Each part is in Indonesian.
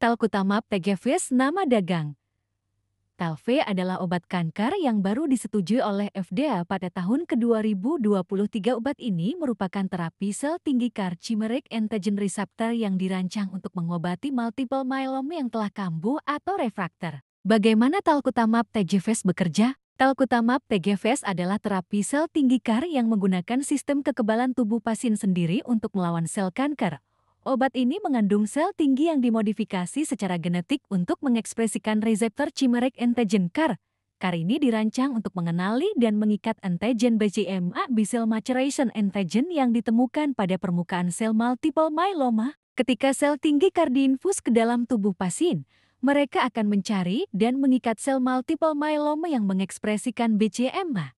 Talqutamab Tegevis nama dagang. Talve adalah obat kanker yang baru disetujui oleh FDA pada tahun ke-2023. Obat ini merupakan terapi sel tinggi CAR chimeric antigen receptor yang dirancang untuk mengobati multiple myeloma yang telah kambuh atau refrakter. Bagaimana Talqutamab Tegevis bekerja? Talqutamab Tegevis adalah terapi sel tinggi CAR yang menggunakan sistem kekebalan tubuh pasien sendiri untuk melawan sel kanker. Obat ini mengandung sel tinggi yang dimodifikasi secara genetik untuk mengekspresikan reseptor chimeric antigen CAR. CAR ini dirancang untuk mengenali dan mengikat antigen BCMA B-cell maturation antigen yang ditemukan pada permukaan sel multiple myeloma. Ketika sel tinggi CAR diinfus ke dalam tubuh pasien, mereka akan mencari dan mengikat sel multiple myeloma yang mengekspresikan BCMA.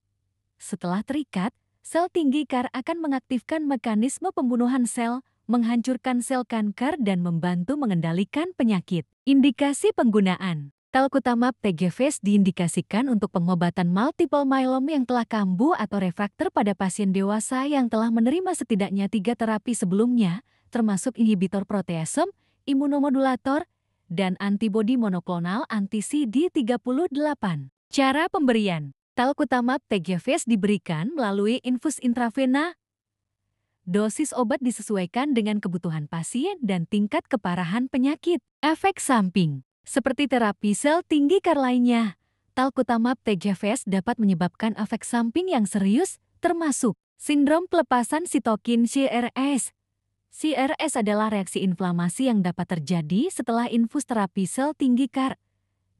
Setelah terikat, sel tinggi CAR akan mengaktifkan mekanisme pembunuhan sel, menghancurkan sel kanker dan membantu mengendalikan penyakit. Indikasi penggunaan. Talqutamab Tegevis diindikasikan untuk pengobatan multiple myeloma yang telah kambuh atau refrakter pada pasien dewasa yang telah menerima setidaknya 3 terapi sebelumnya, termasuk inhibitor proteasome, imunomodulator, dan antibodi monoklonal anti-CD38. Cara pemberian. Talqutamab Tegevis diberikan melalui infus intravena. Dosis obat disesuaikan dengan kebutuhan pasien dan tingkat keparahan penyakit. Efek samping. Seperti terapi sel tinggi CAR lainnya, Talqutamab Tegevis dapat menyebabkan efek samping yang serius, termasuk sindrom pelepasan sitokin CRS. CRS adalah reaksi inflamasi yang dapat terjadi setelah infus terapi sel tinggi CAR.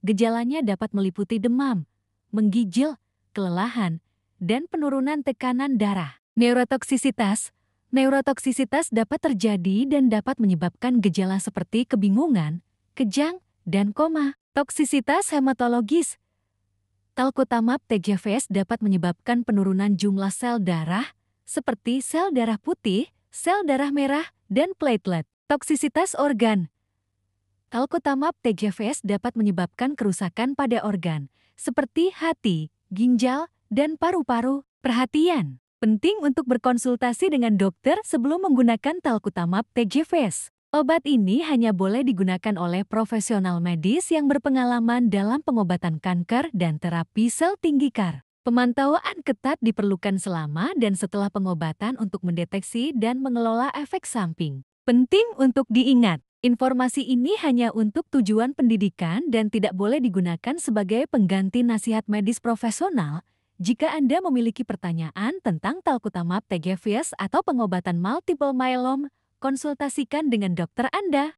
Gejalanya dapat meliputi demam, menggigil, kelelahan, dan penurunan tekanan darah. Neurotoksisitas. Neurotoksisitas dapat terjadi dan dapat menyebabkan gejala seperti kebingungan, kejang, dan koma. Toksisitas hematologis. Talqutamab Tegevis dapat menyebabkan penurunan jumlah sel darah, seperti sel darah putih, sel darah merah, dan platelet. Toksisitas organ. Talqutamab Tegevis dapat menyebabkan kerusakan pada organ, seperti hati, ginjal, dan paru-paru. Perhatian. Penting untuk berkonsultasi dengan dokter sebelum menggunakan Talqutamab Tegevis. Obat ini hanya boleh digunakan oleh profesional medis yang berpengalaman dalam pengobatan kanker dan terapi sel tinggi CAR. Pemantauan ketat diperlukan selama dan setelah pengobatan untuk mendeteksi dan mengelola efek samping. Penting untuk diingat, informasi ini hanya untuk tujuan pendidikan dan tidak boleh digunakan sebagai pengganti nasihat medis profesional. Jika Anda memiliki pertanyaan tentang Talqutamab Tegevis atau pengobatan multiple myeloma, konsultasikan dengan dokter Anda.